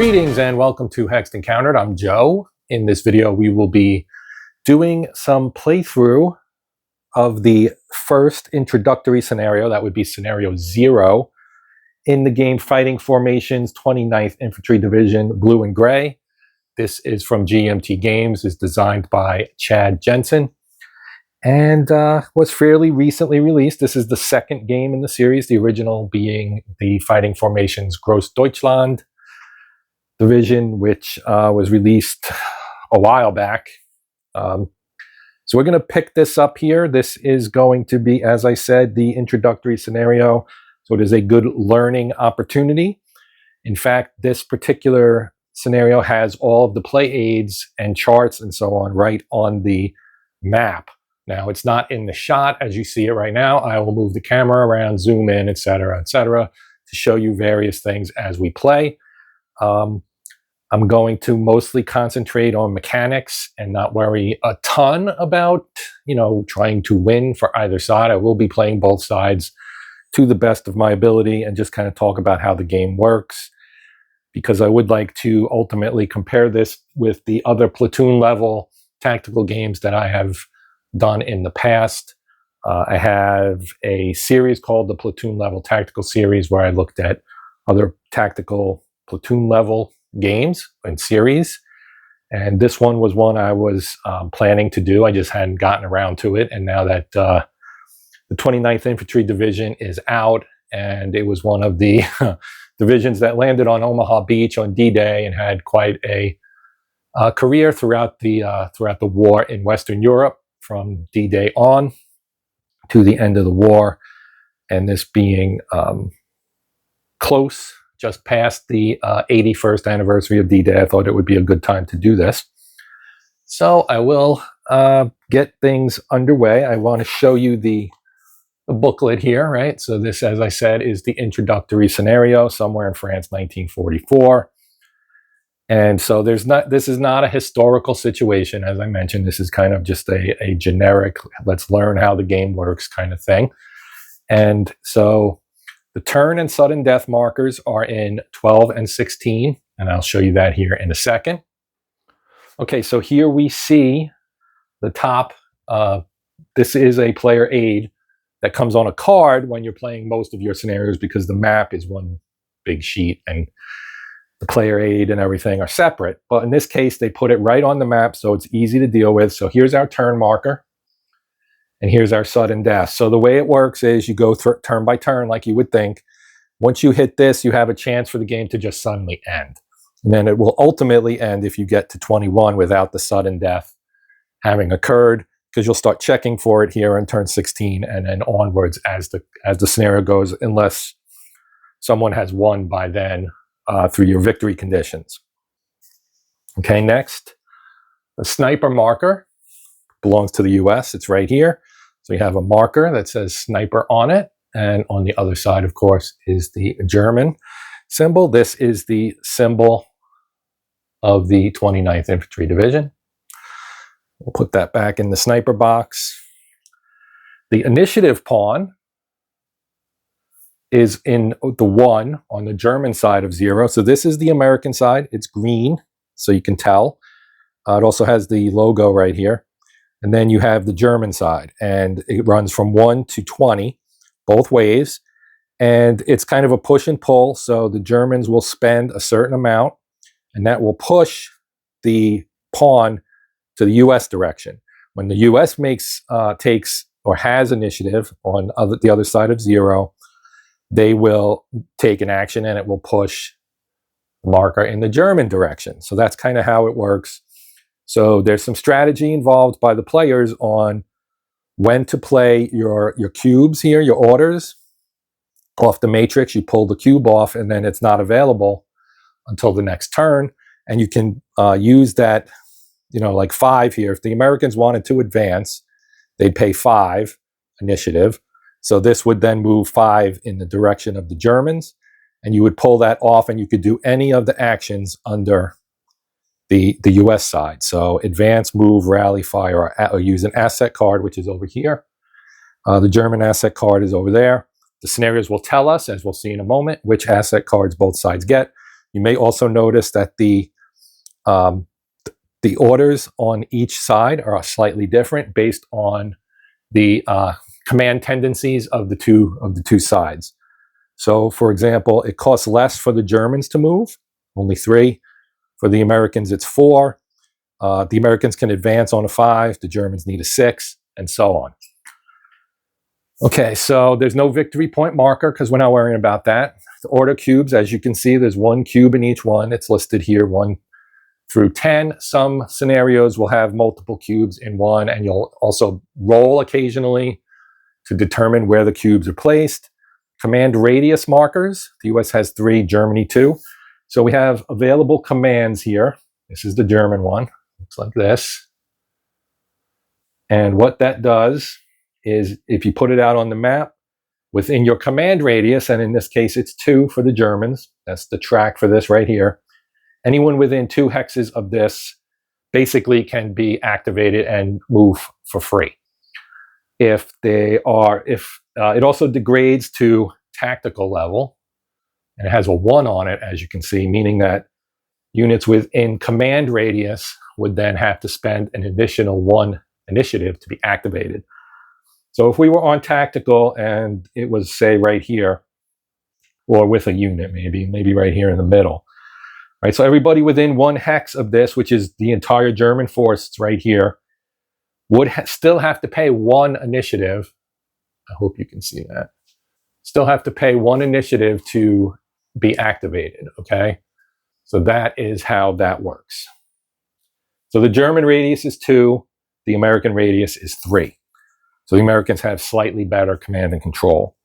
Greetings and welcome to Hexed Encountered. I'm Joe. In this video, we will be doing some playthrough of the first introductory scenario. That would be scenario 0 in the game Fighting Formations, 29th Infantry Division, Blue and Gray. This is from GMT Games, is designed by Chad Jensen, and was fairly recently released. This is the second game in the series, the original being the Fighting Formations Großdeutschland Division, which was released a while back. So we're going to pick this up here. This is going to be, as I said, the introductory scenario. So it is a good learning opportunity. In fact, this particular scenario has all of the play aids and charts and so on right on the map. Now, it's not in the shot as you see it right now. I will move the camera around, zoom in, etc., to show you various things as we play. I'm going to mostly concentrate on mechanics and not worry a ton about, trying to win for either side. I will be playing both sides to the best of my ability and just kind of talk about how the game works, because I would like to ultimately compare this with the other platoon level tactical games that I have done in the past. I have a series called the Platoon Level Tactical Series where I looked at other tactical platoon level games and series, and this one was one I was planning to do. I just hadn't gotten around to it, and now that the 29th Infantry Division is out, and it was one of the divisions that landed on Omaha Beach on D-Day and had quite a career throughout the war in Western Europe, from D-Day on to the end of the war, and this being close, just past the 81st anniversary of D-Day, I thought it would be a good time to do this. So I will get things underway. I want to show you the booklet here, right? So this, as I said, is the introductory scenario, somewhere in France, 1944. And so this is not a historical situation, as I mentioned. This is kind of just a generic, let's learn how the game works kind of thing. And so the turn and sudden death markers are in 12 and 16, and I'll show you that here in a second. Okay, so here we see the top. This is a player aid that comes on a card when you're playing most of your scenarios, because the map is one big sheet and the player aid and everything are separate. But in this case, they put it right on the map, so it's easy to deal with. So here's our turn marker, and here's our sudden death. So the way it works is you go through turn by turn like you would think. Once you hit this, you have a chance for the game to just suddenly end. And then it will ultimately end if you get to 21 without the sudden death having occurred, because you'll start checking for it here on turn 16 and then onwards as the scenario goes, unless someone has won by then through your victory conditions. Okay, next, the sniper marker belongs to the US. It's right here. So you have a marker that says sniper on it, and on the other side, of course, is the German symbol. This is the symbol of the 29th Infantry Division. We'll put that back in the sniper box. The initiative pawn is in the 1 on the German side of 0. So this is the American side. It's green, so you can tell. It also has the logo right here. And then you have the German side, and it runs from 1 to 20, both ways. And it's kind of a push and pull. So the Germans will spend a certain amount, and that will push the pawn to the US direction. When the US takes or has initiative on the other side of 0, they will take an action, and it will push the marker in the German direction. So that's kind of how it works. So there's some strategy involved by the players on when to play your cubes here, your orders. Off the matrix, you pull the cube off, and then it's not available until the next turn. And you can use that, like 5 here. If the Americans wanted to advance, they'd pay 5 initiative. So this would then move 5 in the direction of the Germans, and you would pull that off, and you could do any of the actions under the US side. So advance, move, rally, fire, or use an asset card, which is over here. The German asset card is over there. The scenarios will tell us, as we'll see in a moment, which asset cards both sides get. You may also notice that the orders on each side are slightly different based on the command tendencies of the two sides. So, for example, it costs less for the Germans to move, only 3. For the Americans, it's 4. The Americans can advance on a 5. The Germans need a 6, and so on. Okay, so there's no victory point marker because we're not worrying about that. The order cubes, as you can see, there's 1 cube in each one. It's listed here, 1 through 10. Some scenarios will have multiple cubes in one, and you'll also roll occasionally to determine where the cubes are placed. Command radius markers. The US has 3, Germany 2. So we have available commands here. This is the German one. Looks like this. And what that does is if you put it out on the map within your command radius, and in this case it's 2 for the Germans, that's the track for this right here, anyone within 2 hexes of this basically can be activated and move for free. It also degrades to tactical level, and it has a 1 on it, as you can see, meaning that units within command radius would then have to spend an additional 1 initiative to be activated. So if we were on tactical and it was, say, right here, or with a unit, maybe right here in the middle, right? So everybody within 1 hex of this, which is the entire German force right here, would still have to pay 1 initiative. I hope you can see that. Still have to pay 1 initiative to be activated, okay? So that is how that works. So the German radius is 2, the American radius is 3. So the Americans have slightly better command and control.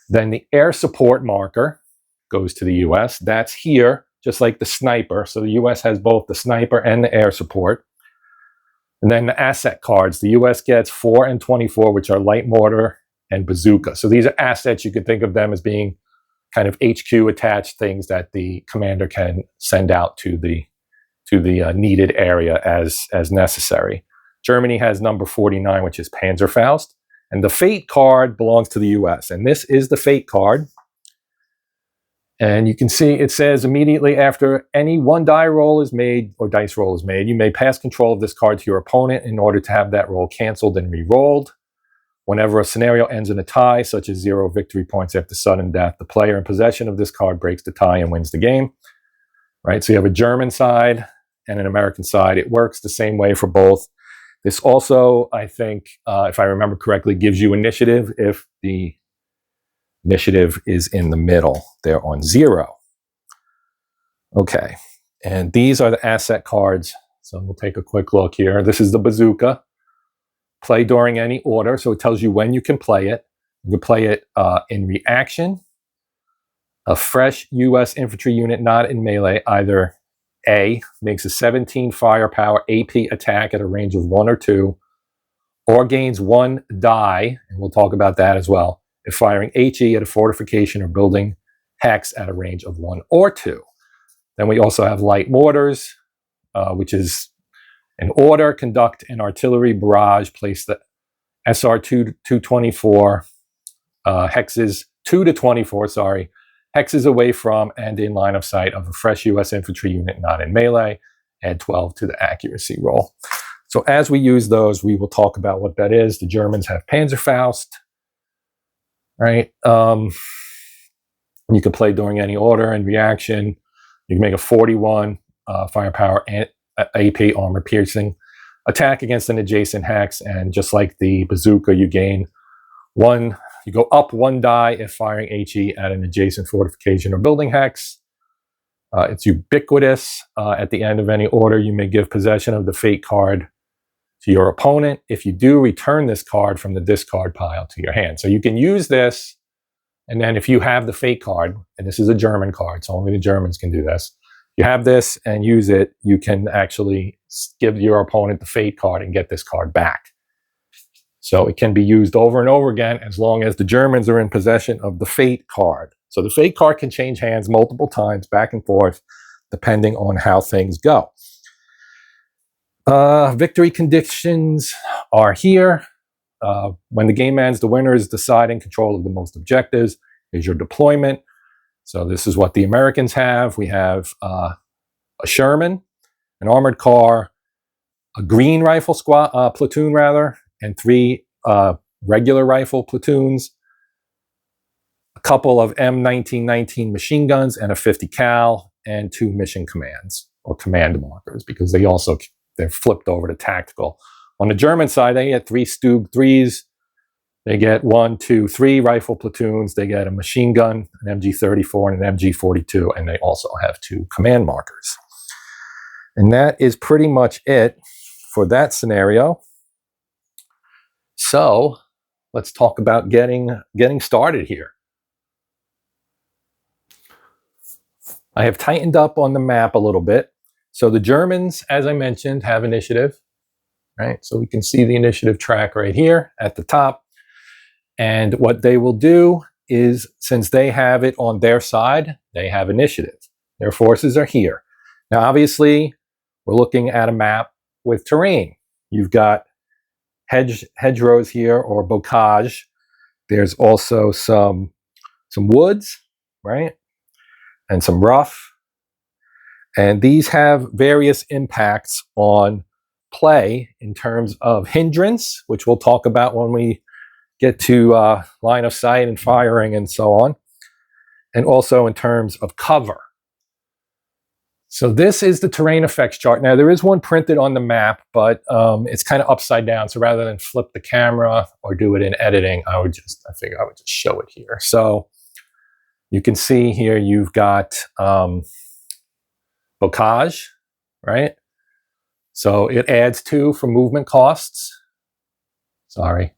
Then the air support marker goes to the US. That's here, just like the sniper. So the US has both the sniper and the air support. And then the asset cards. The US gets 4 and 24, which are light mortar and bazooka. So these are assets. You could think of them as being kind of HQ attached things that the commander can send out to the needed area as necessary. Germany has number 49, which is Panzerfaust. And the Fate card belongs to the US. And this is the Fate card. And you can see it says immediately after any 1 die roll is made, or dice roll is made, you may pass control of this card to your opponent in order to have that roll canceled and re-rolled. Whenever a scenario ends in a tie, such as 0 victory points after sudden death, the player in possession of this card breaks the tie and wins the game. Right? So you have a German side and an American side. It works the same way for both. This also, I think, if I remember correctly, gives you initiative if the initiative is in the middle. They're on 0. Okay, and these are the asset cards. So we'll take a quick look here. This is the bazooka. Play during any order, so it tells you when you can play it. You can play it in reaction. A fresh U.S. infantry unit not in melee, either A, makes a 17 firepower AP attack at a range of 1 or 2, or gains 1 die, and we'll talk about that as well, if firing HE at a fortification or building hex at a range of 1 or 2. Then we also have light mortars, which is an order, conduct an artillery barrage, place the SR 224 hexes 2 to 24, hexes away from and in line of sight of a fresh U.S. infantry unit not in melee. Add 12 to the accuracy roll. So as we use those, we will talk about what that is. The Germans have Panzerfaust, right? You can play during any order and reaction. You can make a 41 firepower and AP armor piercing attack against an adjacent hex, and just like the bazooka, you gain 1. You go up 1 die if firing HE at an adjacent fortification or building hex. It's ubiquitous. At the end of any order, you may give possession of the Fate card to your opponent. If you do, return this card from the discard pile to your hand. So you can use this, and then if you have the Fate card, and this is a German card, so only the Germans can do this, you have this and use it, you can actually give your opponent the Fate card and get this card back. So it can be used over and over again as long as the Germans are in possession of the Fate card. So the Fate card can change hands multiple times back and forth depending on how things go. Victory conditions are here. When the game ends, the winner is deciding control of the most objectives. Here's your deployment. So this is what the Americans have. We have a Sherman, an armored car, a green rifle platoon rather, and 3 regular rifle platoons, a couple of M1919 machine guns, and a 50 cal, and 2 mission commands or command markers, because they're flipped over to tactical. On the German side, they get 3 Stug 3s. They get 1, 2, 3 rifle platoons. They get a machine gun, an MG34, and an MG42, and they also have 2 command markers. And that is pretty much it for that scenario. So let's talk about getting started here. I have tightened up on the map a little bit. So the Germans, as I mentioned, have initiative, right? So we can see the initiative track right here at the top. And what they will do is, since they have it on their side, they have initiative. Their forces are here. Now, obviously, we're looking at a map with terrain. You've got hedgerows here, or bocage. There's also some woods, right? And some rough. And these have various impacts on play in terms of hindrance, which we'll talk about when we get to line of sight and firing and so on. And also in terms of cover. So this is the terrain effects chart. Now, there is one printed on the map, but it's kind of upside down. So rather than flip the camera or do it in editing, I figure I would just show it here. So you can see here you've got bocage, right? So it adds 2 for movement costs. Sorry,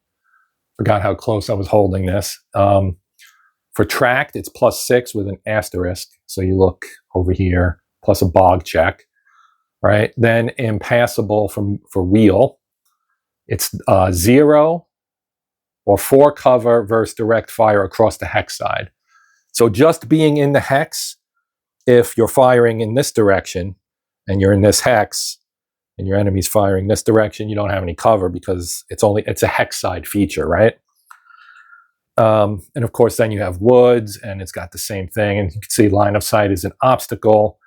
forgot how close I was holding this. For tracked, it's +6 with an asterisk. So you look over here, plus a bog check, right? Then impassable for wheel, it's 0 or 4 cover versus direct fire across the hex side. So just being in the hex, if you're firing in this direction and you're in this hex and your enemy's firing this direction, you don't have any cover because it's a hex side feature, right? And of course, then you have woods, and it's got the same thing. And you can see line of sight is an obstacle.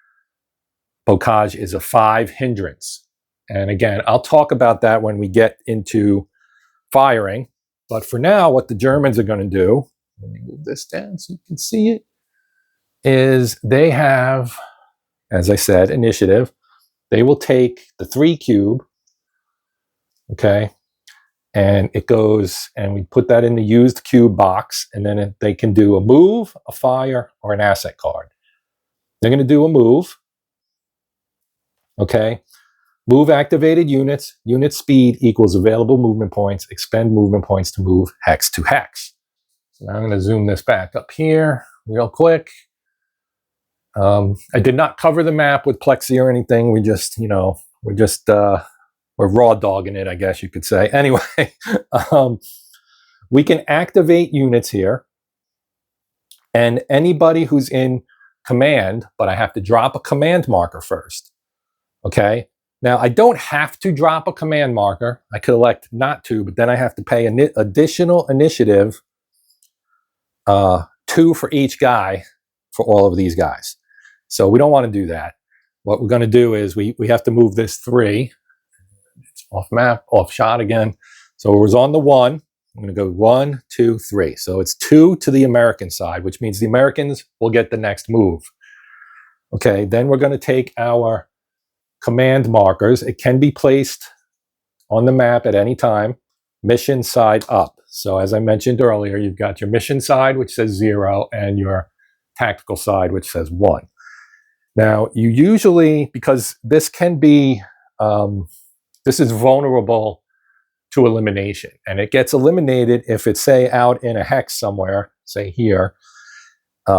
Bocage is a 5 hindrance. And again, I'll talk about that when we get into firing. But for now, what the Germans are going to do, let me move this down so you can see it, is they have, as I said, initiative. They will take the 3 cube, okay, and it goes, and we put that in the used cube box, and then they can do a move, a fire, or an asset card. They're going to do a move, okay. Move activated units. Unit speed equals available movement points. Expend movement points to move hex to hex. So now I'm going to zoom this back up here real quick. I did not cover the map with plexi or anything. We just, we're raw dogging it, I guess you could say. Anyway, we can activate units here, and anybody who's in command, but I have to drop a command marker first. Okay. Now, I don't have to drop a command marker. I could elect not to, but then I have to pay an additional initiative, 2 for each guy for all of these guys. So we don't want to do that. What we're going to do is we have to move this 3. It's off map, off shot again. So it was on the 1. I'm going to go 1, 2, 3. So it's 2 to the American side, which means the Americans will get the next move. Okay, then we're going to take our command markers. It can be placed on the map at any time. Mission side up. So as I mentioned earlier, you've got your mission side, which says 0, and your tactical side, which says 1. Now, you usually, because this can be, this is vulnerable to elimination, and it gets eliminated if it's, say, out in a hex somewhere, say here,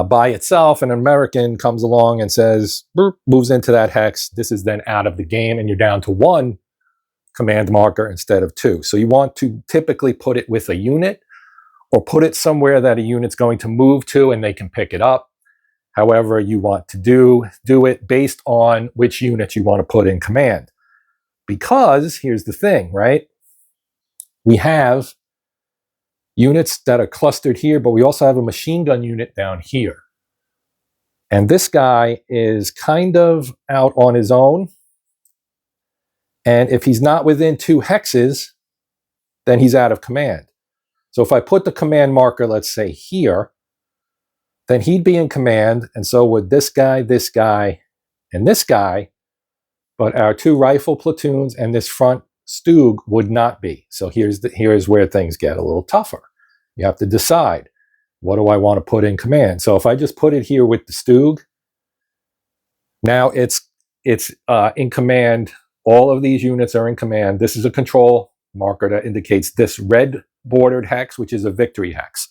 by itself, an American comes along and says, boop, moves into that hex. This is then out of the game, and you're down to 1 command marker instead of 2. So you want to typically put it with a unit, or put it somewhere that a unit's going to move to and they can pick it up. However you want to do it based on which units you want to put in command. Because here's the thing, right? We have units that are clustered here, but we also have a machine gun unit down here. And this guy is kind of out on his own. And if he's not within 2 hexes, then he's out of command. So if I put the command marker, let's say here, then he'd be in command, and so would this guy, and this guy, but our 2 rifle platoons and this front Stug would not be. So here's where things get a little tougher. You have to decide, what do I want to put in command? So if I just put it here with the Stug, now it's in command. All of these units are in command. This is a control marker that indicates this red bordered hex, which is a victory hex.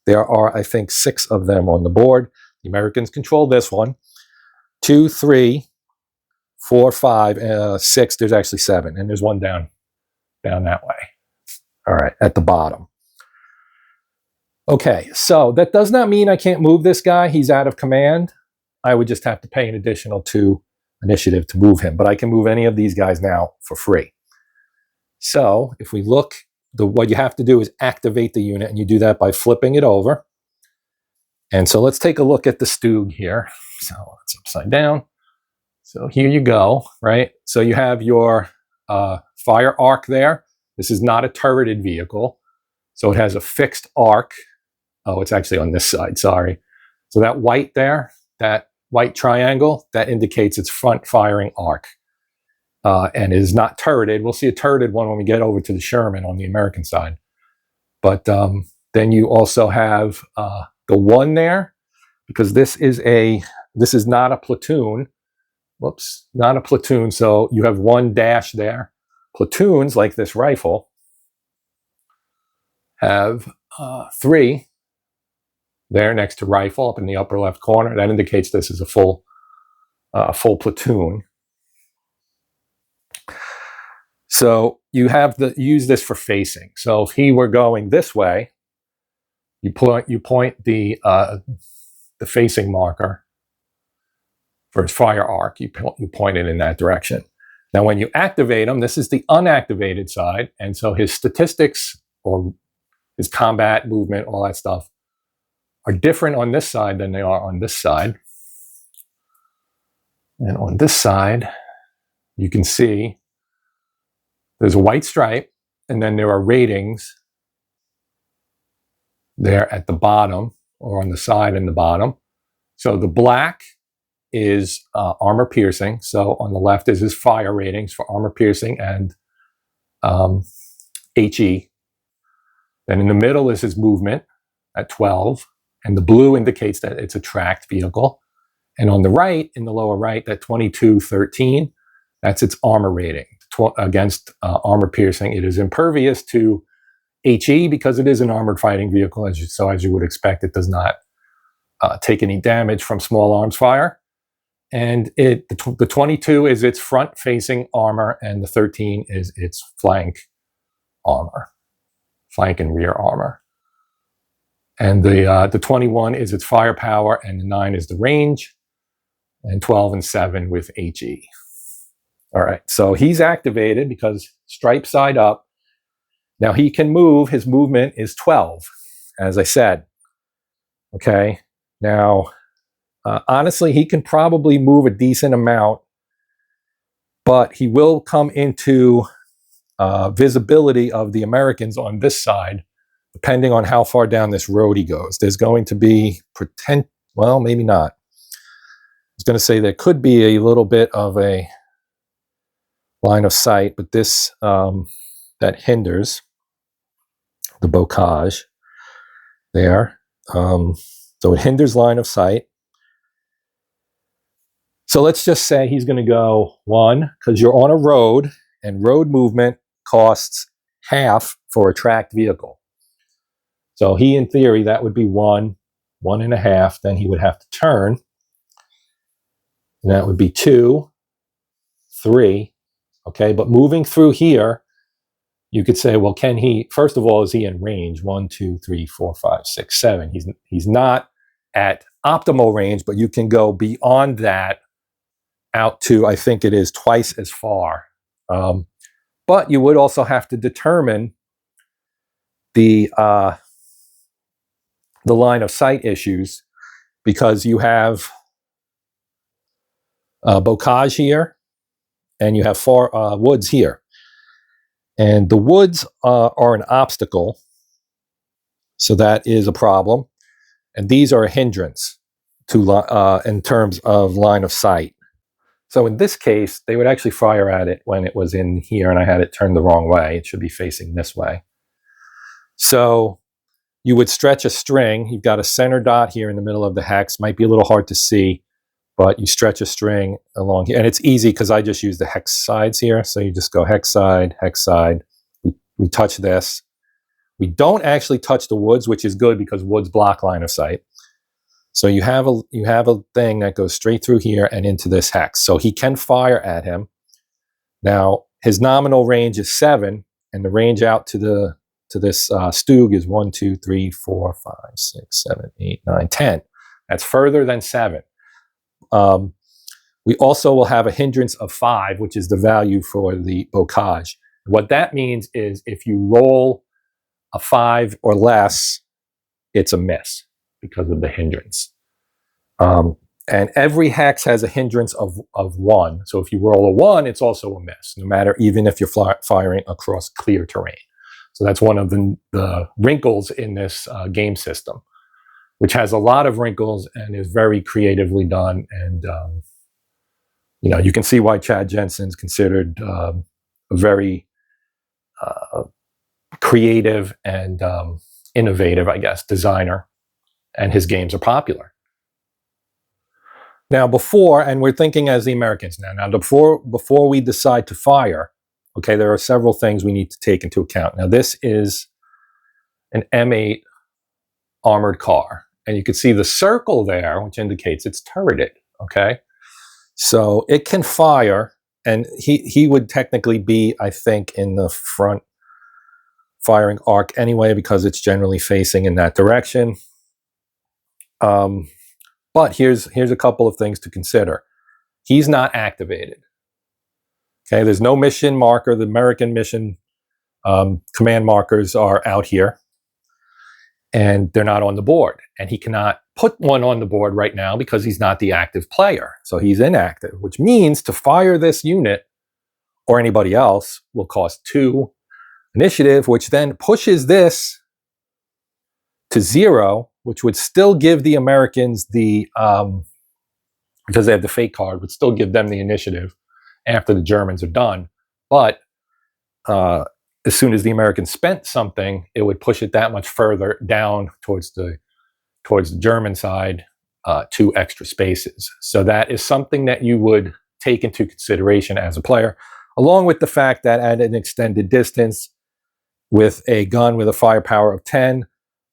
There are, I think, 6 of them on the board. The Americans control this one. 2, 3, 4, 5, 6. There's actually 7, and there's one down that way. All right, at the bottom. Okay, so that does not mean I can't move this guy. He's out of command. I would just have to pay an additional 2 initiative to move him, but I can move any of these guys now for free. So if we look, what you have to do is activate the unit, and you do that by flipping it over. And so let's take a look at the Stug here. So it's upside down. So here you go, right? So you have your fire arc there. This is not a turreted vehicle, so it has a fixed arc. Oh, it's actually on this side, sorry. So that white there, that white triangle, that indicates its front firing arc. And is not turreted. We'll see a turreted one when we get over to the Sherman on the American side. But then you also have the 1 there, because this is not a platoon. Whoops, not a platoon. So you have 1 dash there. Platoons, like this rifle, have 3 there next to rifle up in the upper left corner. That indicates this is a full platoon. So you have to use this for facing. So if he were going this way, you point the facing marker for his fire arc. You point it in that direction. Now, when you activate him, this is the unactivated side, and so his statistics or his combat movement, all that stuff, are different on this side than they are on this side. And on this side, you can see there's a white stripe, and then there are ratings there at the bottom, or on the side and the bottom. So the black is armor piercing. So on the left is his fire ratings for armor piercing and HE. Then in the middle is his movement at 12, and the blue indicates that it's a tracked vehicle. And on the right, in the lower right, that 2213, that's its armor rating against armor piercing. It is impervious to HE because it is an armored fighting vehicle, as you would expect. It does not take any damage from small arms fire. And the 22 is its front-facing armor, and the 13 is its flank armor, flank and rear armor. And the 21 is its firepower, and the 9 is the range, and 12 and 7 with HE. All right, so he's activated because stripe side up. Now he can move. His movement is 12, as I said. Okay, now honestly, he can probably move a decent amount, but he will come into visibility of the Americans on this side, depending on how far down this road he goes. There's going to be well, maybe not. I was going to say there could be a little bit of a line of sight, but this that hinders the bocage there. So it hinders line of sight. So let's just say he's going to go 1, because you're on a road, and road movement costs half for a tracked vehicle. So he, in theory, that would be 1, 1.5. Then he would have to turn. And that would be 2, 3. Okay, but moving through here, you could say, well, can he, first of all, is he in range? 1, 2, 3, 4, 5, 6, 7. He's not at optimal range, but you can go beyond that out to, I think it is twice as far. But you would also have to determine the line of sight issues, because you have bocage here, and you have woods here. And the woods are an obstacle, so that is a problem. And these are a hindrance to in terms of line of sight. So in this case, they would actually fire at it when it was in here, and I had it turned the wrong way. It should be facing this way. So you would stretch a string. You've got a center dot here in the middle of the hex. Might be a little hard to see, but you stretch a string along here. And it's easy because I just use the hex sides here. So you just go hex side, hex side. We touch this. We don't actually touch the woods, which is good because woods block line of sight. So you have a thing that goes straight through here and into this hex. So he can fire at him. Now his nominal range is 7, and the range out to this Stug is 1, 2, 3, 4, 5, 6, 7, 8, 9, 10. That's further than 7. We also will have a hindrance of 5, which is the value for the bocage. What that means is if you roll a 5 or less, it's a miss because of the hindrance. And every hex has a hindrance of 1. So if you roll a 1, it's also a miss, no matter, even if you're firing across clear terrain. So that's one of the wrinkles in this game system, which has a lot of wrinkles and is very creatively done. And you can see why Chad Jensen's considered a very creative and innovative, I guess, designer, and his games are popular. Now, and we're thinking as the Americans now before we decide to fire, okay, there are several things we need to take into account. Now, this is an M8 armored car, and you can see the circle there, which indicates it's turreted, okay? So it can fire, and he would technically be, I think, in the front firing arc anyway, because it's generally facing in that direction. But here's a couple of things to consider. He's not activated. Okay, there's no mission marker. The American mission command markers are out here, and they're not on the board. And he cannot put one on the board right now because he's not the active player. So he's inactive, which means to fire this unit or anybody else will cost 2 initiative, which then pushes this to 0, which would still give the Americans the, because they have the fake card, would still give them the initiative after the Germans are done. But as soon as the Americans spent something, it would push it that much further down towards the German side, 2 extra spaces. So that is something that you would take into consideration as a player, along with the fact that at an extended distance, with a gun with a firepower of 10,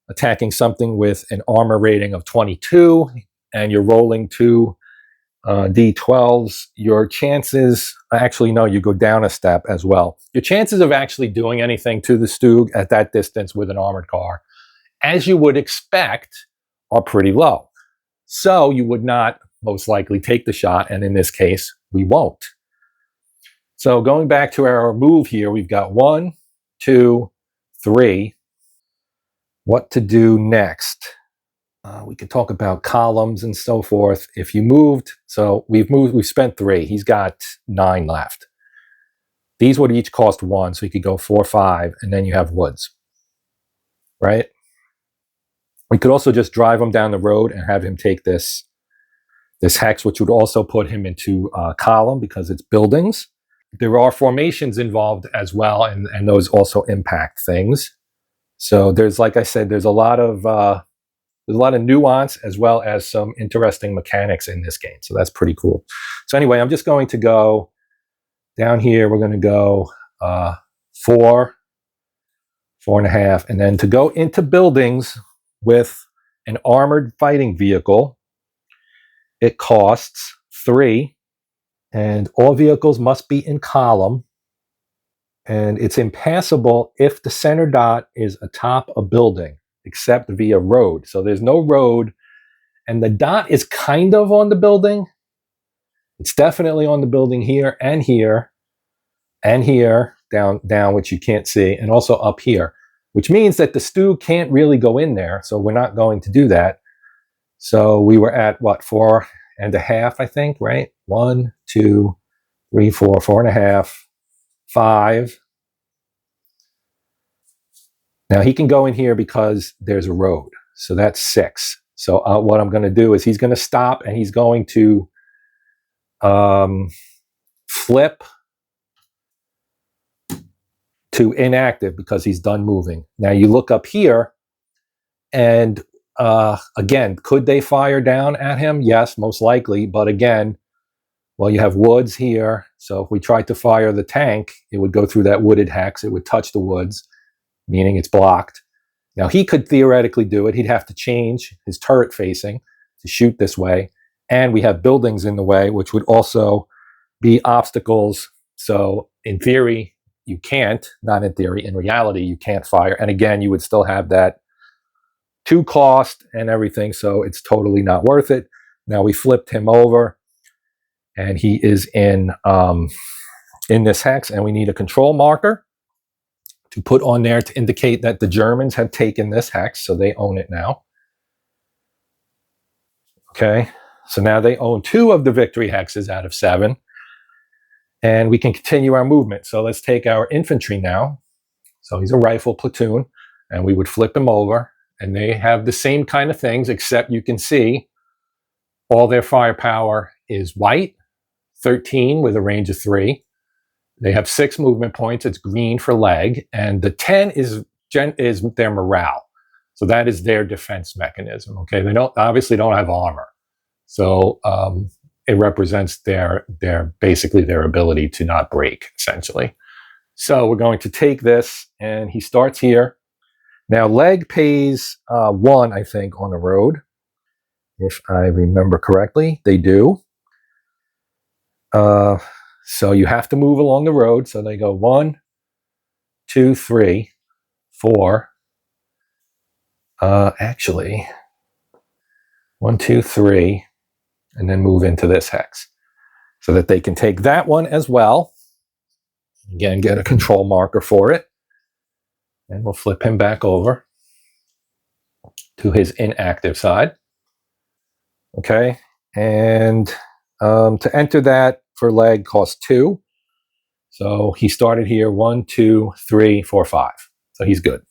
attacking something with an armor rating of 22, and you're rolling 2 D12s, your chances, actually no, you go down a step as well. Your chances of actually doing anything to the Stug at that distance with an armored car, as you would expect, are pretty low. So you would not most likely take the shot, and in this case, we won't. So going back to our move here, we've got 1, 2, 3. What to do next? We could talk about columns and so forth. If you moved, so we've spent 3. He's got 9 left. These would each cost 1, so you could go 4, 5, and then you have woods, right? We could also just drive him down the road and have him take this hex, which would also put him into column because it's buildings. There are formations involved as well, and those also impact things. So there's, like I said, there's a lot of nuance as well as some interesting mechanics in this game. So that's pretty cool. So anyway, I'm just going to go down here. We're going to go 4, 4.5, and then to go into buildings with an armored fighting vehicle, it costs 3. And all vehicles must be in column, and it's impassable if the center dot is atop a building, except via road. So there's no road, and the dot is kind of on the building. It's definitely on the building here and here and here, down, which you can't see, and also up here, which means that the Stug can't really go in there, so we're not going to do that. So we were at, what, 4.5, I think, right? 1, 2, 3, 4, 4.5, 5. Now he can go in here because there's a road. So that's 6. So what I'm going to do is he's going to stop and he's going to flip to inactive because he's done moving. Now you look up here and again, could they fire down at him? Yes, most likely. But again, well, you have woods here. So if we tried to fire the tank, it would go through that wooded hex. It would touch the woods, meaning it's blocked. Now he could theoretically do it. He'd have to change his turret facing to shoot this way. And we have buildings in the way, which would also be obstacles. So in theory, you can't, not in theory, in reality, you can't fire. And again, you would still have that 2 cost and everything. So it's totally not worth it. Now we flipped him over and he is in this hex, and we need a control marker to put on there to indicate that the Germans have taken this hex, so they own it now. Okay, so now they own 2 of the victory hexes out of 7, and we can continue our movement. So let's take our infantry now. So he's a rifle platoon, and we would flip him over, and they have the same kind of things, except you can see all their firepower is white, 13 with a range of 3. They have 6 movement points. It's green for leg. And the 10 is their morale. So that is their defense mechanism. Okay, they obviously don't have armor. So it represents basically their ability to not break, essentially. So we're going to take this, and he starts here. Now leg pays 1, I think, on the road. If I remember correctly, they do. So you have to move along the road. So they go 1, 2, 3, 4. Actually, 1, 2, 3, and then move into this hex so that they can take that one as well. Again, get a control marker for it. And we'll flip him back over to his inactive side. Okay. And to enter that for leg costs 2. So he started here 1, 2, 3, 4, 5. So he's good.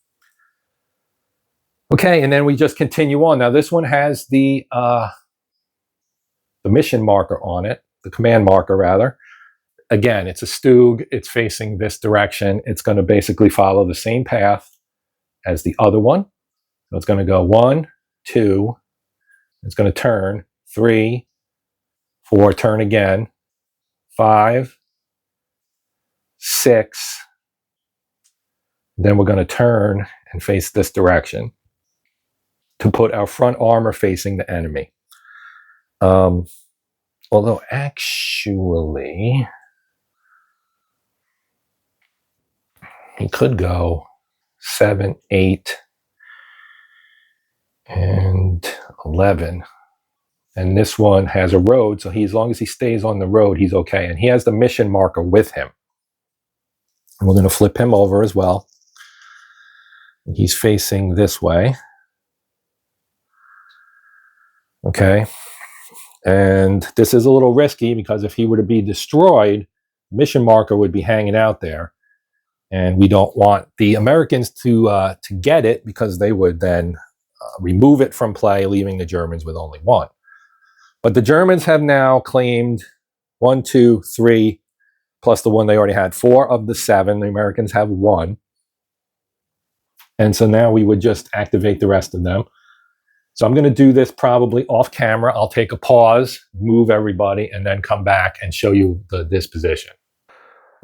Okay, and then we just continue on. Now this one has the mission marker on it, the command marker rather. Again, it's a Stug. It's facing this direction. It's going to basically follow the same path as the other one. So it's going to go 1, 2. It's going to turn 3, 4. Turn again. 5, 6. Then we're going to turn and face this direction to put our front armor facing the enemy. Although actually, he could go 7, 8, and 11. And this one has a road, so as long as he stays on the road, he's okay. And he has the mission marker with him. And we're going to flip him over as well. He's facing this way. Okay. And this is a little risky because if he were to be destroyed, mission marker would be hanging out there. And we don't want the Americans to get it, because they would then remove it from play, leaving the Germans with only 1. But the Germans have now claimed 1, 2, 3, plus the one they already had, 4 of the 7. The Americans have 1. And so now we would just activate the rest of them. So I'm going to do this probably off camera. I'll take a pause, move everybody, and then come back and show you the disposition.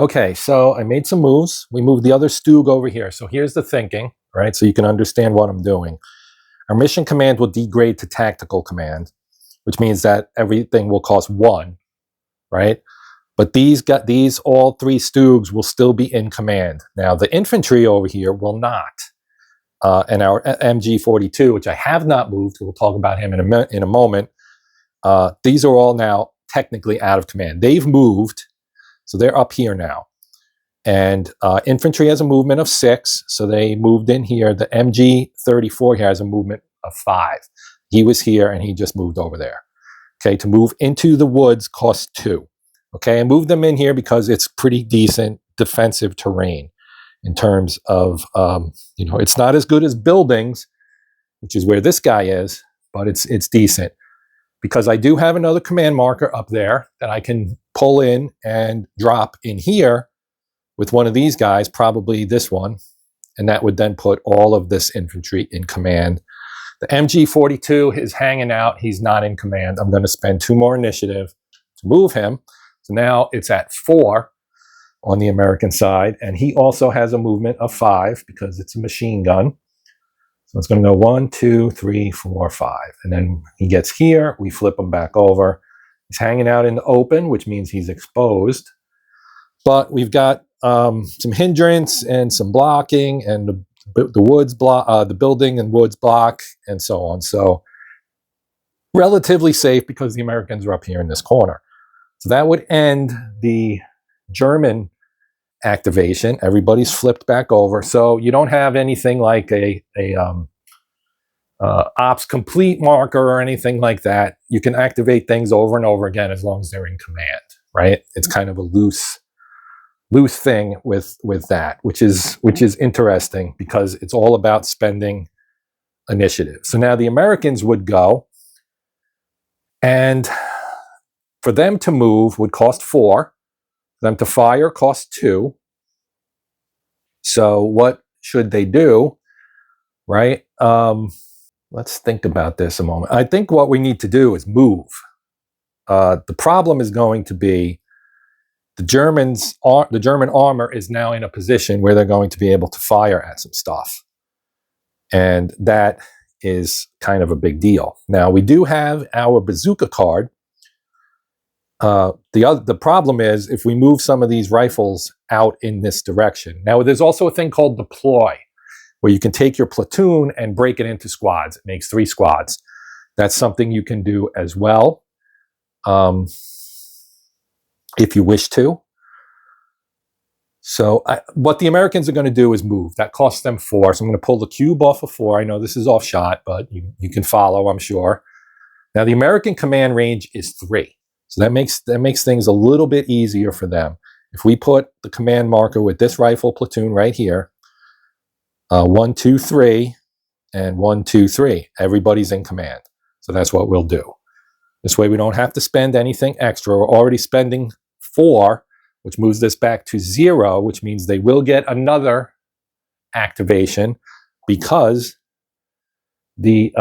Okay, so I made some moves. We moved the other Stug over here. So here's the thinking, right? So you can understand what I'm doing. Our mission command will degrade to tactical command, which means that everything will cost 1, right? But all 3 Stugs will still be in command. Now the infantry over here will not. And our MG42, which I have not moved, we'll talk about him in a moment. These are all now technically out of command. They've moved, so they're up here now. And infantry has a movement of 6, so they moved in here. The MG34 here has a movement of 5. He was here, and he just moved over there. Okay, to move into the woods costs 2. Okay, I moved them in here because it's pretty decent defensive terrain in terms of, it's not as good as buildings, which is where this guy is, but it's decent. Because I do have another command marker up there that I can pull in and drop in here with one of these guys, probably this one, and that would then put all of this infantry in command. The MG42 is hanging out. He's not in command. I'm going to spend 2 more initiative to move him. So now it's at 4 on the American side, and he also has a movement of 5 because it's a machine gun. So it's going to go 1, 2, 3, 4, 5. And then he gets here. We flip him back over. He's hanging out in the open, which means he's exposed. But we've got some hindrance and some blocking, and the woods block, the building and woods block, and so on. So relatively safe because the Americans are up here in this corner. So that would end the German activation. Everybody's flipped back over, so you don't have anything like a ops complete marker or anything like that. You can activate things over and over again as long as they're in command, right? It's kind of a loose thing with that, which is interesting because it's all about spending initiative. So now the Americans would go, and for them to move would cost 4. For them to fire costs 2. So what should they do, right? Let's think about this a moment. I think what we need to do is move. The problem is going to be the German armor is now in a position where they're going to be able to fire at some stuff. And that is kind of a big deal. Now, we do have our bazooka card. The problem is if we move some of these rifles out in this direction. Now, there's also a thing called deploy, where you can take your platoon and break it into squads. It makes 3 squads. That's something you can do as well, if you wish to. So what the Americans are going to do is move. That costs them 4. So I'm going to pull the cube off of 4. I know this is off shot, but you can follow, I'm sure. Now, the American command range is 3. So that makes things a little bit easier for them. If we put the command marker with this rifle platoon right here, 1, 2, 3, and 1, 2, 3. Everybody's in command. So that's what we'll do. This way we don't have to spend anything extra. We're already spending 4, which moves this back to 0, which means they will get another activation because the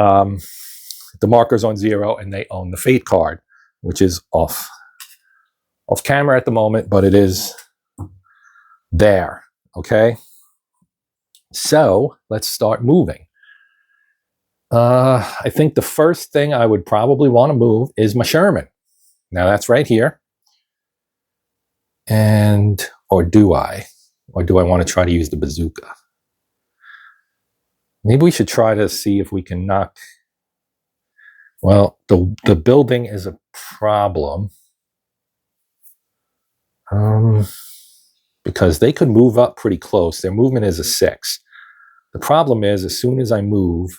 marker's on 0 and they own the fate card, which is off camera at the moment, but it is there. Okay. So let's start moving. I think the first thing I would probably want to move is my Sherman. Now that's right here. Or do I want to try to use the bazooka? Maybe we should try to see if we can knock. Well, the building is a problem. Because they could move up pretty close. Their movement is a 6. The problem is, as soon as I move,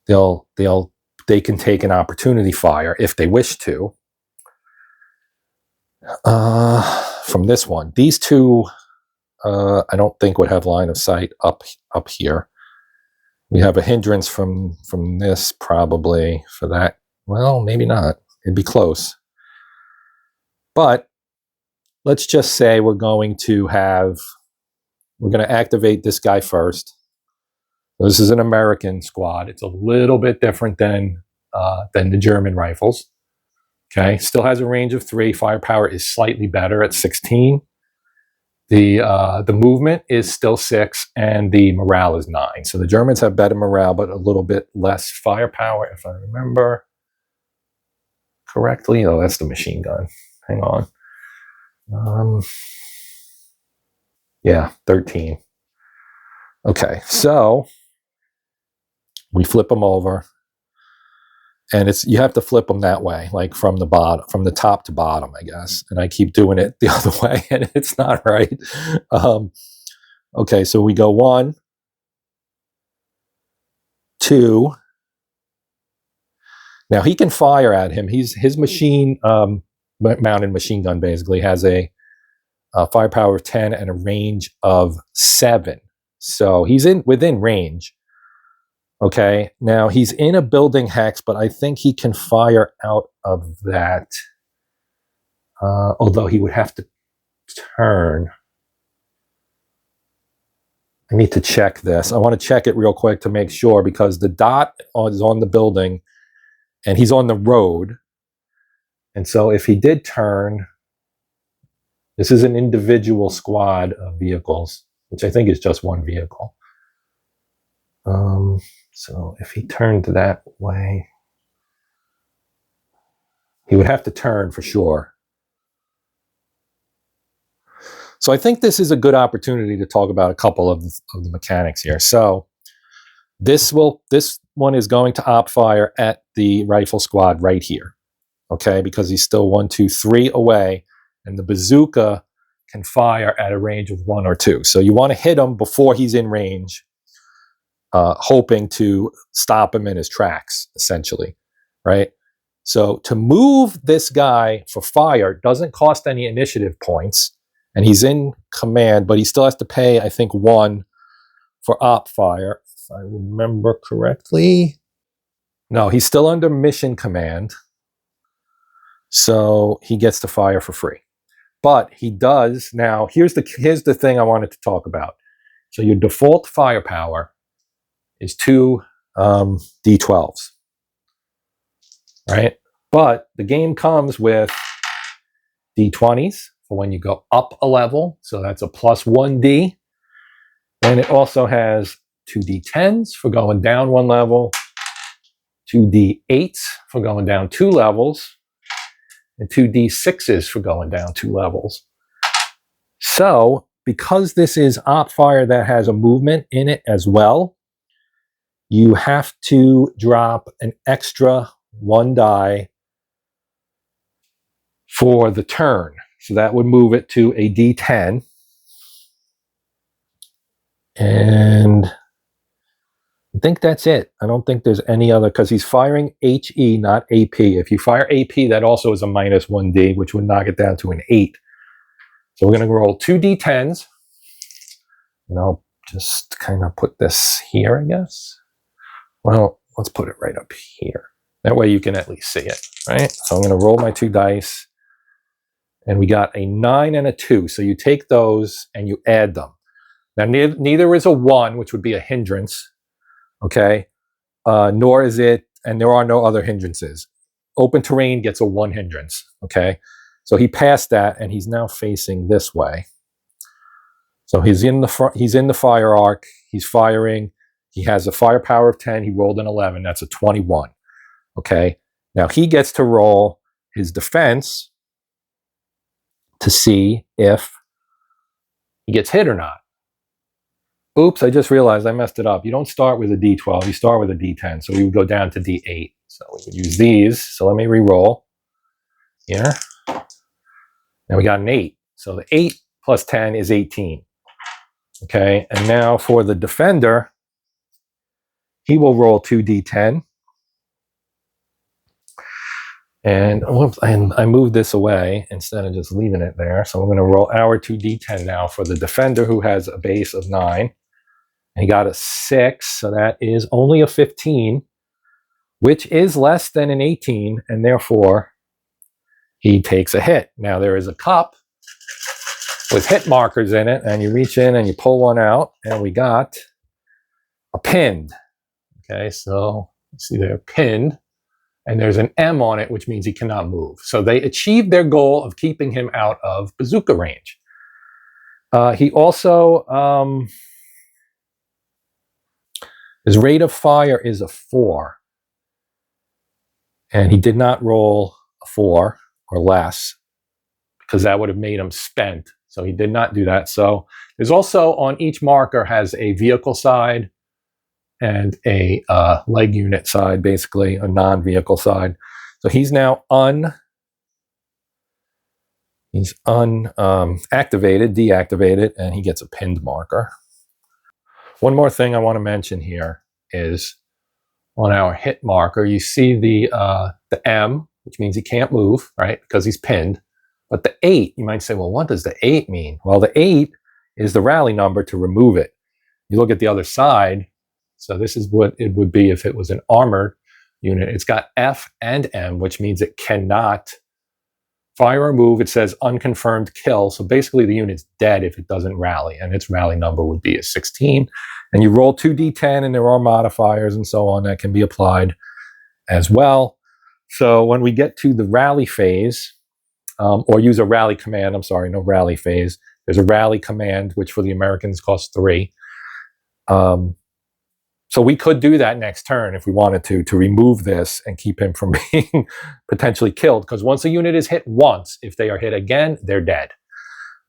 they can take an opportunity fire if they wish to. From this one, these 2, I don't think would have line of sight up here. We have a hindrance from this probably for that. Well, maybe not. It'd be close. But let's just say we're going to activate this guy first. This is an American squad. It's a little bit different than the German rifles. Okay, still has a range of 3. Firepower is slightly better at 16. The movement is still 6, and the morale is 9. So the Germans have better morale, but a little bit less firepower, if I remember correctly. Oh, that's the machine gun. Hang on. Yeah, 13. Okay, so we flip them over, and you have to flip them that way, like from the top to bottom, I guess. And I keep doing it the other way, and it's not right. Okay, so we go 1, 2, Now he can fire at him. His machine mounted machine gun basically has a firepower of 10 and a range of 7. So he's within range. Okay, now he's in a building hex, but I think he can fire out of that. Although he would have to turn. I need to check this. I want to check it real quick to make sure, because the dot is on the building and he's on the road. And so if he did turn, this is an individual squad of vehicles, which I think is just one vehicle. So if he turned that way, he would have to turn for sure. So I think this is a good opportunity to talk about a couple of the mechanics here. So this one is going to op fire at the rifle squad right here, okay, because he's still 1, 2, 3 away, and the bazooka can fire at a range of 1 or 2. So you want to hit him before he's in range, hoping to stop him in his tracks, essentially, right? So to move this guy for fire doesn't cost any initiative points, and he's in command, but he still has to pay, I think, 1 for op fire, if I remember correctly. No, he's still under mission command, so he gets to fire for free. But he does now. Here's the thing I wanted to talk about. So your default firepower is 2 D12s, right? But the game comes with D20s for when you go up a level, so that's a plus 1D. And it also has 2 D10s for going down 1 level, 2 D8s for going down 2 levels, and 2 D6s for going down 2 levels. So because this is op fire that has a movement in it as well, you have to drop an extra 1 die for the turn. So that would move it to a D10. And I think that's it. I don't think there's any other, because he's firing HE, not AP. If you fire AP, that also is a minus 1D, which would knock it down to an 8. So we're going to roll 2 D10s. And I'll just kind of put this here, I guess. Well, let's put it right up here. That way you can at least see it, right? So I'm going to roll my 2 dice. And we got a 9 and a 2. So you take those and you add them. Now, neither is a 1, which would be a hindrance, okay? Nor is it, and there are no other hindrances. Open terrain gets a 1 hindrance, okay? So he passed that, and he's now facing this way. So he's in the front, he's in the fire arc, he's firing, he has a firepower of 10, he rolled an 11, that's a 21, okay? Now he gets to roll his defense to see if he gets hit or not. Oops, I just realized I messed it up. You don't start with a D12, you start with a D10. So we would go down to D8. So we would use these. So let me re-roll here. Now we got an 8. So the 8 plus 10 is 18. Okay, and now for the defender, he will roll 2 D10. And I moved this away instead of just leaving it there. So I'm going to roll our 2 D10 now for the defender, who has a base of 9. And he got a 6, so that is only a 15, which is less than an 18, and therefore he takes a hit. Now there is a cup with hit markers in it, and you reach in and you pull one out, and we got a pinned. Okay, so you see they're pinned, and there's an M on it, which means he cannot move. So they achieved their goal of keeping him out of bazooka range. He also... his rate of fire is a 4. And he did not roll a 4 or less, because that would have made him spent. So he did not do that. So there's also, on each marker, has a vehicle side and a leg unit side, basically a non-vehicle side. So he's now deactivated, and he gets a pinned marker. One more thing I want to mention here is on our hit marker, you see the M, which means he can't move, right, because he's pinned. But the 8, you might say, well, what does the 8 mean? Well, the 8 is the rally number to remove it. You look at the other side, so this is what it would be if it was an armored unit. It's got F and M, which means it cannot fire or move. It says unconfirmed kill. So basically the unit's dead if it doesn't rally, and its rally number would be a 16. And you roll 2d10, and there are modifiers and so on that can be applied as well. So when we get to the rally phase, or use a rally command, I'm sorry, no rally phase. There's a rally command, which for the Americans costs 3. So we could do that next turn if we wanted to remove this and keep him from being potentially killed. Because once a unit is hit once, if they are hit again, they're dead,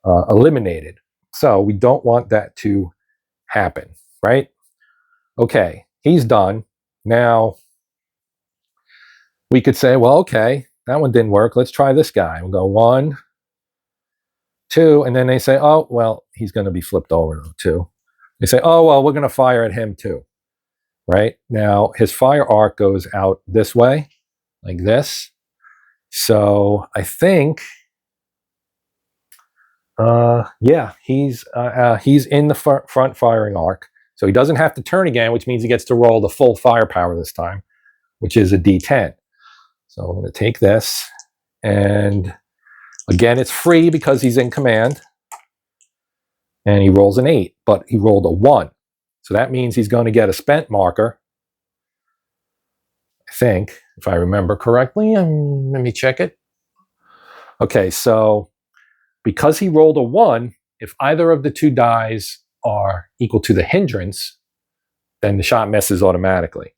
eliminated. So we don't want that to happen, right? Okay, he's done. Now, we could say, well, okay, that one didn't work. Let's try this guy. We'll go 1, 2, and then they say, oh, well, he's going to be flipped over though, too. They say, oh, well, we're going to fire at him too. Right? Now, his fire arc goes out this way, like this. So I think, yeah, he's in the front firing arc. So he doesn't have to turn again, which means he gets to roll the full firepower this time, which is a D10. So I'm going to take this, and again, it's free because he's in command. And he rolls an 8, but he rolled a 1. So that means he's going to get a spent marker, I think, if I remember correctly. Let me check it. Okay, so because he rolled a 1, if either of the 2 dies are equal to the hindrance, then the shot misses automatically.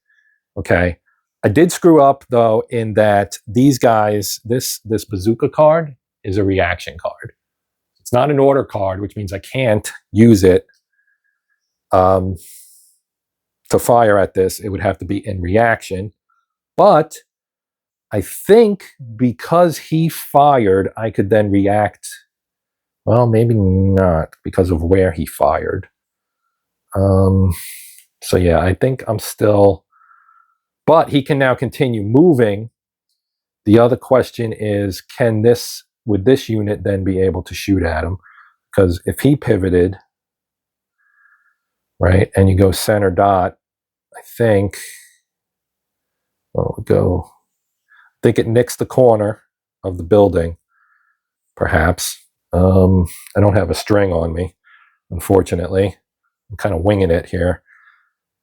Okay, I did screw up, though, in that these guys, this bazooka card is a reaction card. It's not an order card, which means I can't use it to fire at this. It would have to be in reaction. But I think because he fired, I could then react. Well, maybe not because of where he fired. So yeah, I think I'm still, but he can now continue moving. The other question is, would this unit then be able to shoot at him? Because if he pivoted, right, and you go center dot, I think, I think it nicks the corner of the building, perhaps. I don't have a string on me, unfortunately. I'm kind of winging it here.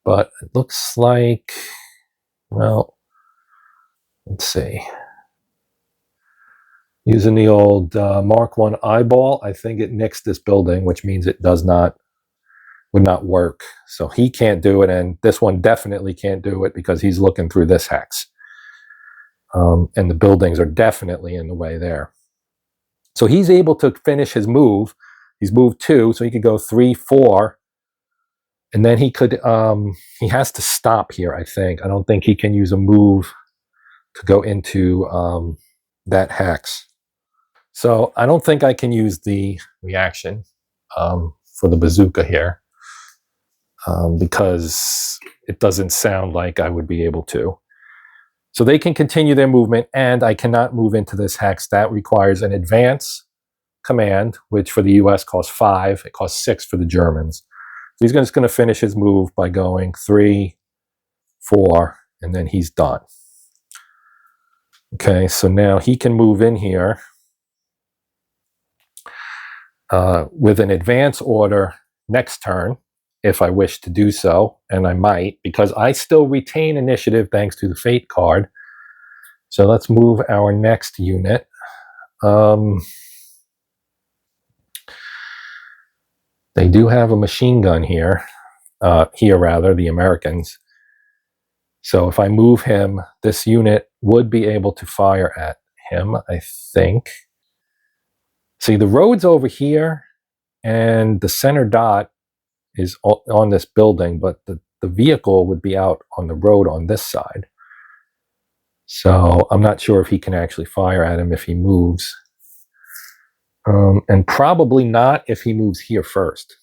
But it looks like, well, let's see. Using the old Mark 1 eyeball, I think it nicks this building, which means it would not work. So he can't do it, and this one definitely can't do it because he's looking through this hex. And the buildings are definitely in the way there. So he's able to finish his move. He's moved 2, so he could go 3, 4. And then he has to stop here, I think. I don't think he can use a move to go into that hex. So I don't think I can use the reaction for the bazooka here because it doesn't sound like I would be able to. So they can continue their movement, and I cannot move into this hex. That requires an advance command, which for the US costs 5. It costs 6 for the Germans. So he's just going to finish his move by going 3, 4, and then he's done. Okay, so now he can move in here with an advance order next turn, if I wish to do so, and I might, because I still retain initiative thanks to the Fate card. So let's move our next unit. They do have a machine gun here, the Americans. So if I move him, this unit would be able to fire at him, I think. See, the road's over here, and the center dot is on this building, but the vehicle would be out on the road on this side. So I'm not sure if he can actually fire at him if he moves. And probably not if he moves here first.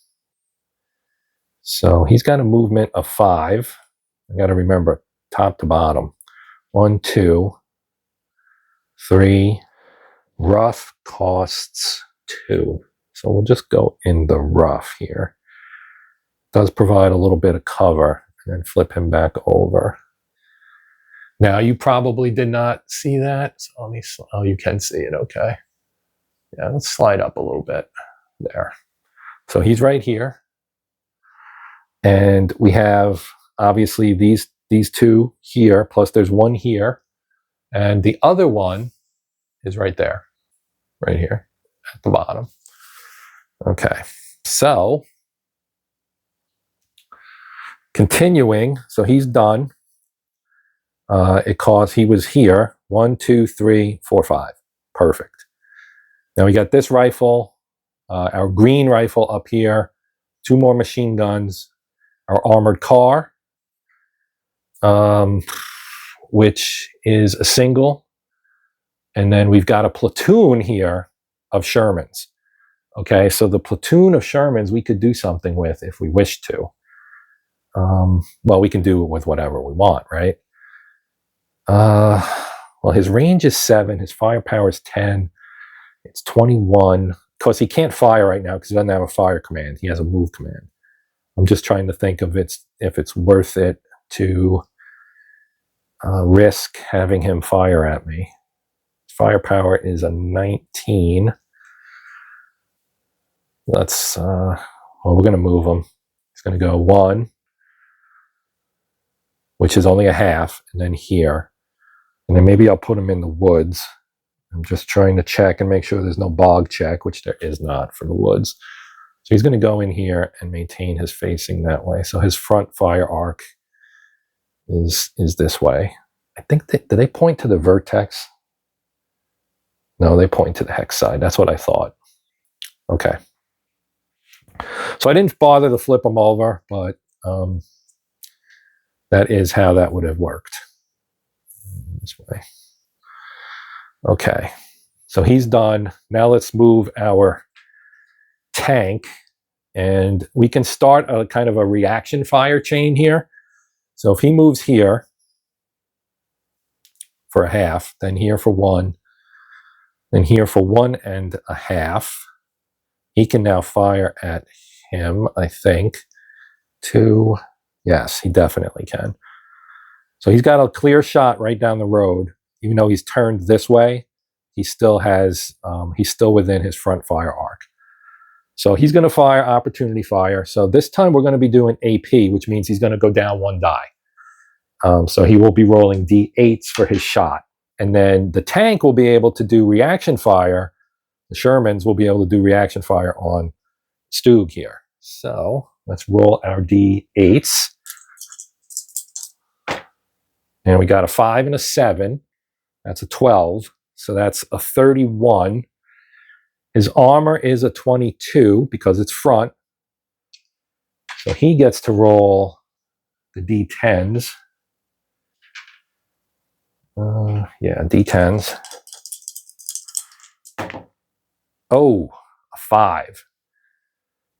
So he's got a movement of 5. I got to remember top to bottom. 1, 2, 3. Rough costs 2. So we'll just go in the rough here. Does provide a little bit of cover, and then flip him back over. Now you probably did not see that. So let me, oh, you can see it, okay. Yeah, let's slide up a little bit there. So he's right here. And we have obviously these two here, plus there's one here. And the other one is right there, right here at the bottom. Okay, so continuing, so he's done. He was here. 1, 2, 3, 4, 5. Perfect. Now we got this rifle, our green rifle up here, 2 more machine guns, our armored car, which is a single, and then we've got a platoon here of Shermans. Okay, so the platoon of Shermans we could do something with if we wish to. Well, we can do it with whatever we want, right? Well, his range is 7, his firepower is 10, it's 21. Of course, he can't fire right now because he doesn't have a fire command. He has a move command. I'm just trying to think of if it's worth it to risk having him fire at me. Firepower is a 19. Let's, well, we're going to move him. He's going to go 1, which is only a half, and then here. And then maybe I'll put him in the woods. I'm just trying to check and make sure there's no bog check, which there is not for the woods. So he's going to go in here and maintain his facing that way. So his front fire arc is this way. I think do they point to the vertex? No, they point to the hex side. That's what I thought. Okay. So I didn't bother to flip them over, but that is how that would have worked. This way. Okay. So he's done. Now let's move our tank, and we can start a kind of a reaction fire chain here. So if he moves here for a half, then here for 1, then here for 1.5, he can now fire at him, I think, 2. Yes, he definitely can. So he's got a clear shot right down the road. Even though he's turned this way, he still has, he's still within his front fire arc. So he's going to fire opportunity fire. So this time we're going to be doing AP, which means he's going to go down 1 die. So he will be rolling D8s for his shot. And then the tank will be able to do reaction fire. The Shermans will be able to do reaction fire on Stug here. So let's roll our D8s. And we got a 5 and a 7. That's a 12. So that's a 31. His armor is a 22 because it's front. So he gets to roll the D10s. Yeah, D10s. Oh, a 5.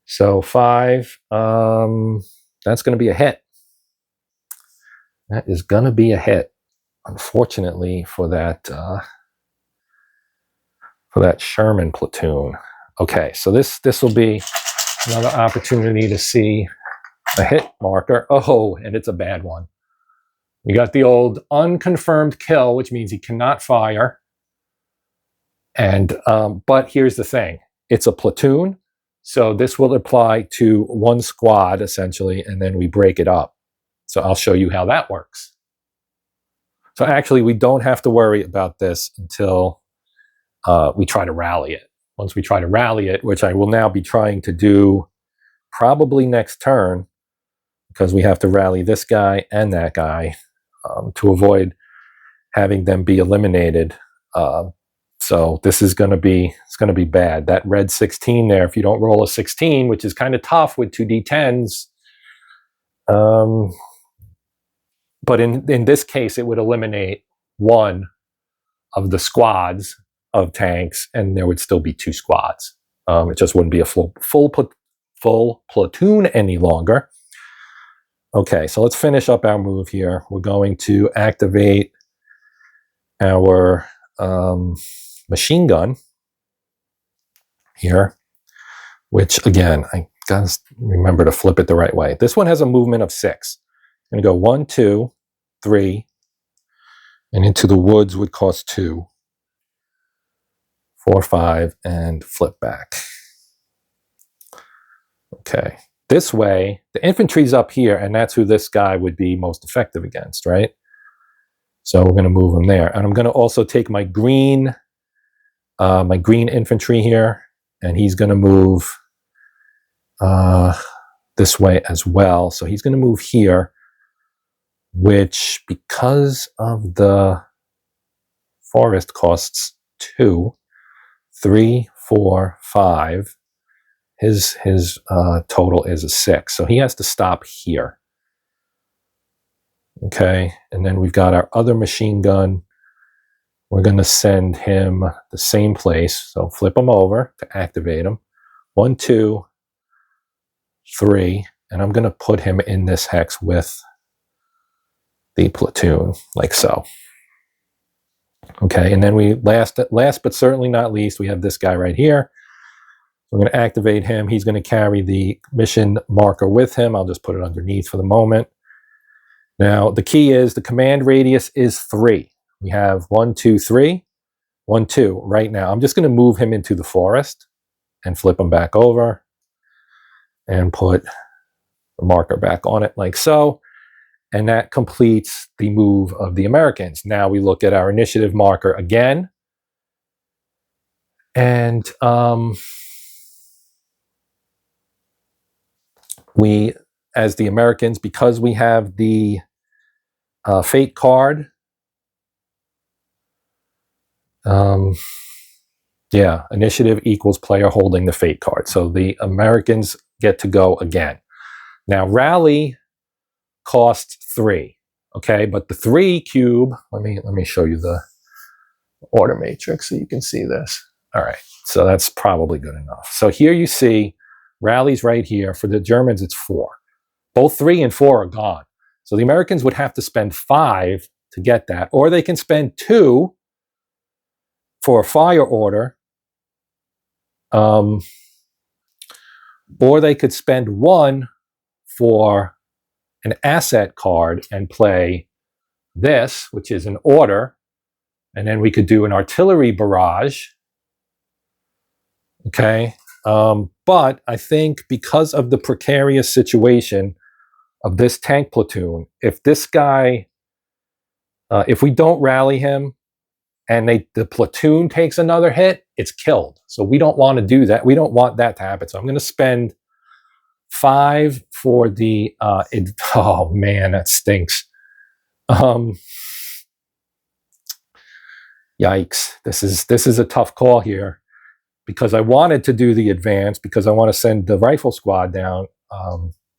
So 5, that's going to be a hit. That is going to be a hit, unfortunately, for that Sherman platoon. Okay, so this will be another opportunity to see a hit marker. Oh, and it's a bad one. We got the old unconfirmed kill, which means he cannot fire. And but here's the thing: it's a platoon, so this will apply to 1 squad essentially, and then we break it up. So I'll show you how that works. So actually, we don't have to worry about this until we try to rally it. Once we try to rally it, which I will now be trying to do probably next turn, because we have to rally this guy and that guy to avoid having them be eliminated. So this is going to be, it's going to be bad. That red 16 there, if you don't roll a 16, which is kind of tough with 2 D10s, but in this case, it would eliminate 1 of the squads of tanks, and there would still be 2 squads. It just wouldn't be a full platoon any longer. Okay, so let's finish up our move here. We're going to activate our machine gun here, which again, I gotta remember to flip it the right way. This one has a movement of 6. I'm gonna go 1, 2, 3, and into the woods would cost 2, 4, 5, and flip back. Okay, this way, the infantry's up here, and that's who this guy would be most effective against, right? So we're gonna move him there. And I'm gonna also take my green infantry here, and he's gonna move this way as well. So he's gonna move here, which, because of the forest, costs 2, 3, 4, 5. His total is a 6. So he has to stop here. Okay, and then we've got our other machine gun. We're going to send him the same place. So flip him over to activate him. 1, 2, 3. And I'm going to put him in this hex with the platoon, like so. Okay, and then we last but certainly not least, we have this guy right here. We're going to activate him. He's going to carry the mission marker with him. I'll just put it underneath for the moment. Now, the key is the command radius is 3. We have 1, 2, 3, 1, 2 right now. I'm just going to move him into the forest and flip him back over and put the marker back on it like so. And that completes the move of the Americans. Now we look at our initiative marker again. And we, as the Americans, because we have the fate card, initiative equals player holding the fate card. So the Americans get to go again. Now rally costs 3, okay, but the 3 cube. Let me show you the order matrix so you can see this. All right, so that's probably good enough. So here you see rallies right here. For the Germans, it's 4. Both 3 and 4 are gone. So the Americans would have to spend 5 to get that, or they can spend 2 for a fire order, or they could spend 1 for an asset card and play this, which is an order, and then we could do an artillery barrage. Okay, but I think because of the precarious situation of this tank platoon, if this guy, if we don't rally him and the platoon takes another hit, it's killed. So we don't want to do that. We don't want that to happen. So I'm going to spend 5 for the oh man, that stinks. Yikes. This is a tough call here, because I wanted to do the advance, because I want to send the rifle squad down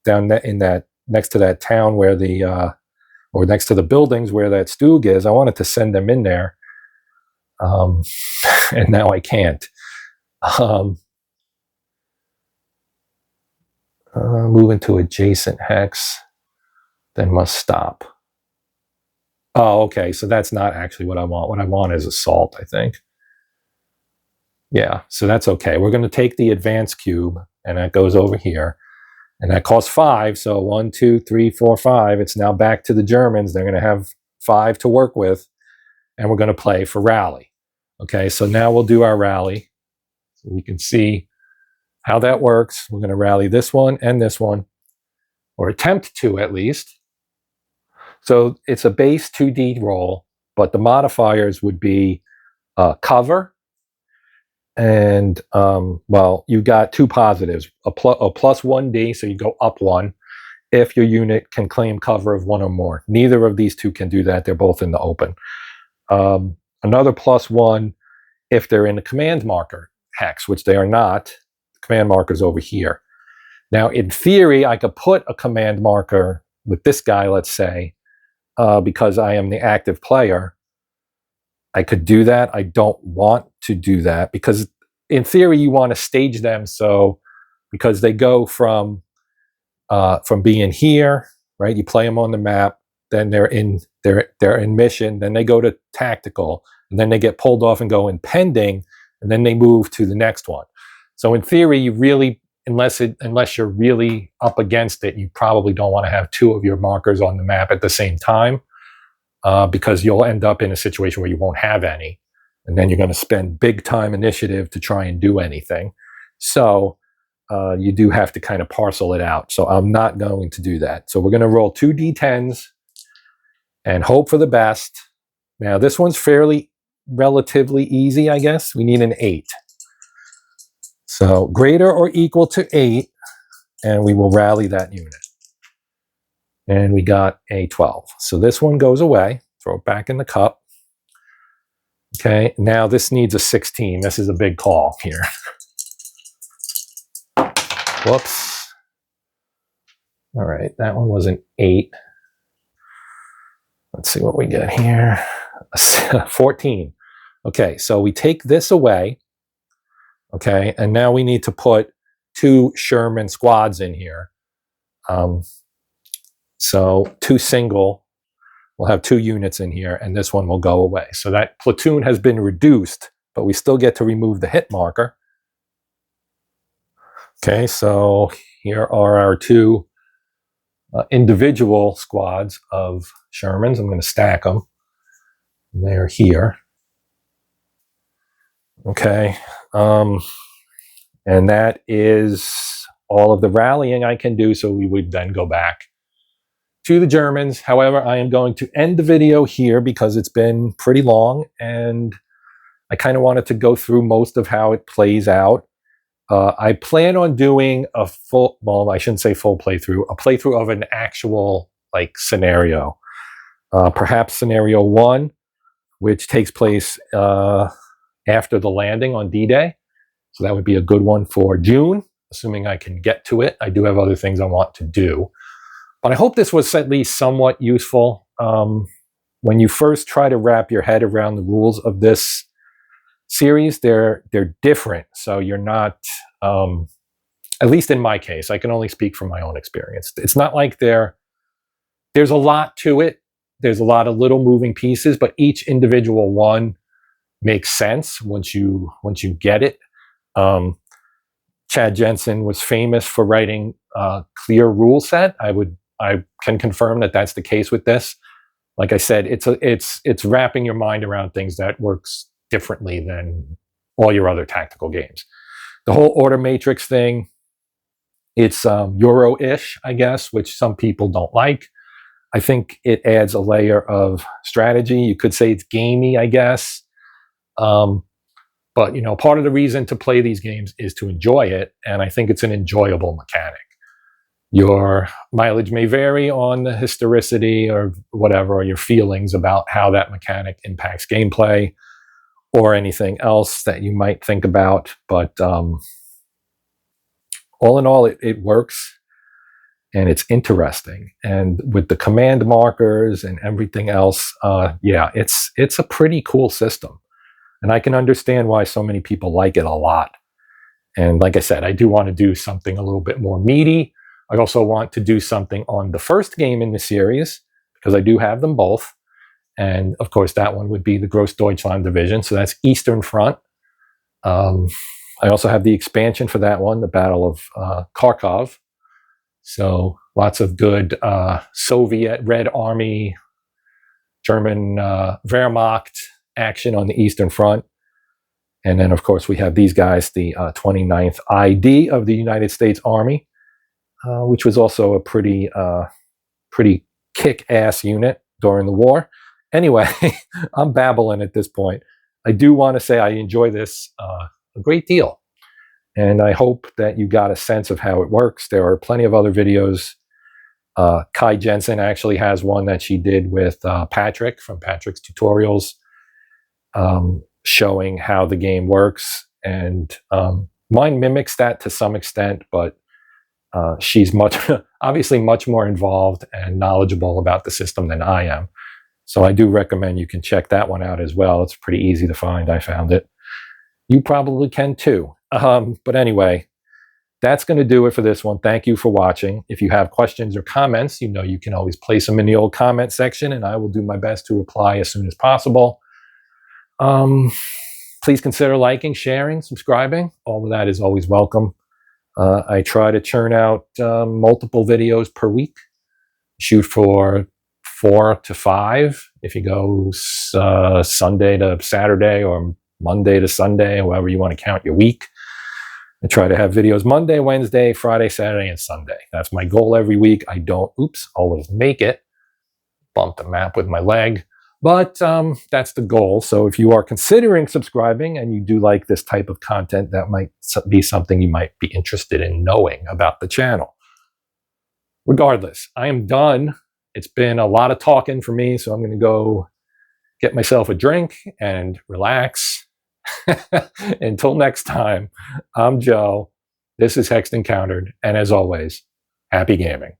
in that next to that town where the or next to the buildings where that Stug is. I wanted to send them in there, and now I can't. Move into adjacent hex, then must stop. Oh, okay, so that's not actually what I want. What I want is assault, I think. Yeah, so that's okay. We're going to take the advance cube, and that goes over here. And that costs 5, so 1, 2, 3, 4, 5. It's now back to the Germans. They're going to have 5 to work with, and we're going to play for rally. Okay, so now we'll do our rally. So we can see how that works. We're going to rally this one and this one, or attempt to at least. So it's a base 2D roll, but the modifiers would be cover, and well, you got 2 positives, a plus 1D, so you go up 1 if your unit can claim cover of 1 or more. Neither of these 2 can do that. They're both in the open. Another plus 1 if they're in the command marker hex, which they are not. The command marker's over here. Now, in theory, I could put a command marker with this guy, let's say, because I am the active player. I could do that. I don't want to do that, because in theory you want to stage them so, because they go from being here right? You play them on the map, then they're in mission, then they go to tactical, and then they get pulled off and go in pending, and then they move to the next one. So in theory, you really, unless you're really up against it, you probably don't want to have two of your markers on the map at the same time, because you'll end up in a situation where you won't have any, and then you're going to spend big time initiative to try and do anything. So you do have to kind of parcel it out. So I'm not going to do that. So we're going to roll 2 d10s and hope for the best. Now this one's relatively easy, I guess. We need an 8. So greater or equal to 8, and we will rally that unit. And we got a 12. So this one goes away. Throw it back in the cup. Okay, now this needs a 16. This is a big call here. Whoops. All right, that one was an 8. Let's see what we get here. 14. Okay, so we take this away. Okay, and now we need to put 2 Sherman squads in here. So 2 single, we'll have 2 units in here, and this one will go away. So that platoon has been reduced, but we still get to remove the hit marker. Okay, so here are our 2 individual squads of Shermans. I'm going to stack them. They're here. Okay, and that is all of the rallying I can do, so we would then go back to the Germans. However, I am going to end the video here because it's been pretty long, and I kind of wanted to go through most of how it plays out. I plan on doing a full, well, I shouldn't say full playthrough, a playthrough of an actual scenario. Perhaps scenario 1, which takes place after the landing on D-Day. So that would be a good one for June, assuming I can get to it. I do have other things I want to do. But I hope this was at least somewhat useful. When you first try to wrap your head around the rules of this series, they're different. So you're not, at least in my case, I can only speak from my own experience. It's not like there's a lot to it. There's a lot of little moving pieces, but each individual one makes sense once you get it. Chad Jensen was famous for writing a clear rule set. I can confirm that that's the case with this. Like I said, it's wrapping your mind around things that works differently than all your other tactical games. The whole order matrix thing, it's Euro-ish, I guess, which some people don't like. I think it adds a layer of strategy. You could say it's gamey, I guess. But, part of the reason to play these games is to enjoy it, and I think it's an enjoyable mechanic. Your mileage may vary on the historicity or whatever, or your feelings about how that mechanic impacts gameplay or anything else that you might think about. But all in all, it works. And it's interesting. And with the command markers and everything else, yeah, it's a pretty cool system. And I can understand why so many people like it a lot. And like I said, I do want to do something a little bit more meaty. I also want to do something on the first game in the series, because I do have them both. And of course, that one would be the Großdeutschland Division. So that's Eastern Front. I also have the expansion for that one, the Battle of Kharkov. So lots of good Soviet Red Army, German Wehrmacht action on the Eastern Front. And then, of course, we have these guys, the 29th ID of the United States Army, which was also a pretty kick-ass unit during the war. Anyway, I'm babbling at this point. I do want to say I enjoy this a great deal. And I hope that you got a sense of how it works. There are plenty of other videos. Chad Jensen actually has one that she did with Patrick from Patrick's Tutorials, showing how the game works. And mine mimics that to some extent, but she's obviously much more involved and knowledgeable about the system than I am. So I do recommend you can check that one out as well. It's pretty easy to find. I found it. You probably can too. But anyway, that's going to do it for this one. Thank you for watching. If you have questions or comments, you know you can always place them in the old comment section, and I will do my best to reply as soon as possible. Please consider liking, sharing, subscribing. All of that is always welcome. I try to churn out multiple videos per week. Shoot for 4 to 5 if you go Sunday to Saturday or Monday to Sunday, however you want to count your week. I try to have videos Monday, Wednesday, Friday, Saturday, and Sunday. That's my goal every week. I don't, always make it. Bump the map with my leg. But that's the goal. So if you are considering subscribing and you do like this type of content, that might be something you might be interested in knowing about the channel. Regardless, I am done. It's been a lot of talking for me, so I'm going to go get myself a drink and relax. Until next time, I'm Joe. This is Hexed Encountered, and as always, happy gaming.